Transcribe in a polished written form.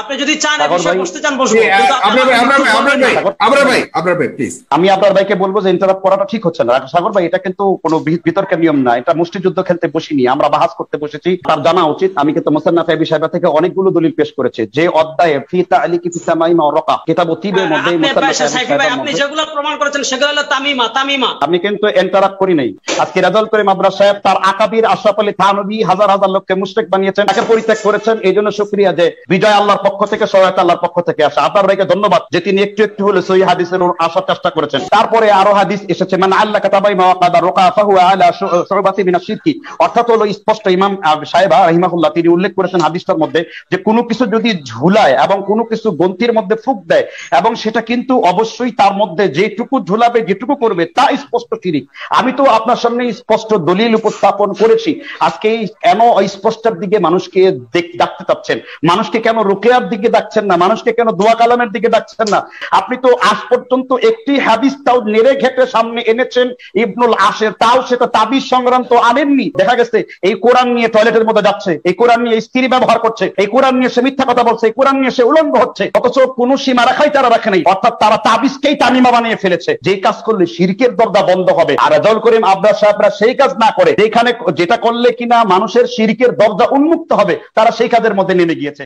আপনি যদি চান এই বিষয়ে বসতে চান বসবো, কিন্তু আপনার ভাই প্লিজ। আমি আপনার ভাইকে বলবো যে ইন্টারাপ্ট করাটা ঠিক হচ্ছে না। সাগর ভাই, এটা কিন্তু কোনো বিতর্কের নিয়ম না, এটা মুষ্টিযুদ্ধ খেলতে বসিনি, আমরা বাহাস করতে বসেছি। তার জানা উচিত আমি কিন্তু মুসান্নাফ আবি শাইবা থেকে অনেকগুলো দলিল পেশ করেছি যে অধ্যায়ে ফি তা'লিকি ফি তামাইম ওয়া রাকা কিতাব তিবের মধ্যে আপনি যেগুলো প্রমাণ করেছেন সেগুলো হলো তামিমা। আমি কিন্তু ইন্টারাপ্ট করি নাই। আজকে রেজাউল করিম আবরার সাহেব তার আকাবির আশরাফ আলী থানভী হাজার হাজার লোককে মুশরিক বানিয়েছেন, তাকে পরিত্যাগ করেছেন। এই জন্য শুকরিয়া যে বিজয় আল্লাহর পক্ষ থেকে, সহায়তা আল্লাহর পক্ষ থেকে আসে। আপনার ভাইকে ধন্যবাদ যে তিনি একটু একটু হলে সহিহ হাদিসের আসার চেষ্টা করেছেন। তারপরে আরো হাদিস এসেছে, মান আল্লাকা তাবাইমা ওয়া কাদা রুকা ফাহুয়া আলা শুবাতি মিনাশ শিরকি, অর্থাৎ হলো স্পষ্ট ইমাম সাহেবা রাহিমাহুল্লাহ তিনি উল্লেখ করেছেন হাদিসটার মধ্যে যে কোনো কিছু যদি ঝুলায় এবং কোনো কিছু গ্রন্থির মধ্যে ফুঁক দেয় এবং সেটা কিন্তু অবশ্যই তার মধ্যে যেটুকু ঝুলাবে যেটুকু করবে তা স্পষ্ট শিরক। আমি তো আপনার সামনে স্পষ্ট দলিল উপস্থাপন করেছি। আজকে কেন স্পষ্টের দিকে মানুষকে ডাকতে চাচ্ছেন? মানুষকে কেন রুকিয়ার দিকে ডাকছেন না? মানুষকে কেন দোয়া কালামের দিকে ডাকছেন না? আপনি তো আজ পর্যন্ত একটি হাদিস তাও নেড়ে ঘেটে সামনে এনেছেন ইবনুল আসের, তাও সেটা তাবিজ সংক্রান্ত আনেননি। দেখা গেছে এই কোরআন নিয়ে টয়লেটের মধ্যে যাচ্ছে, এই কোরআন নিয়ে স্ত্রী ব্যবহার করছে, এই কোরআন নিয়ে সে মিথ্যা কথা বলছে, এই কোরআন নিয়ে সে উলঙ্গ হচ্ছে, অথচ কোনো সীমা রাখাই তারা রাখে নাই। অর্থাৎ তারা তাবিজকেই তামিমা বানিয়ে ফেলেছে। যে কাজ করলে শিরকের দরজা বন্ধ হবে, আর রেজাউল করিম আবরার সাহেবরা সেই কাজ না করে যেখানে যেটা করলে কিনা মানুষের শিরকের দরজা উন্মুক্ত হবে, তারা সেই কাজের মধ্যে নেমে গিয়েছে।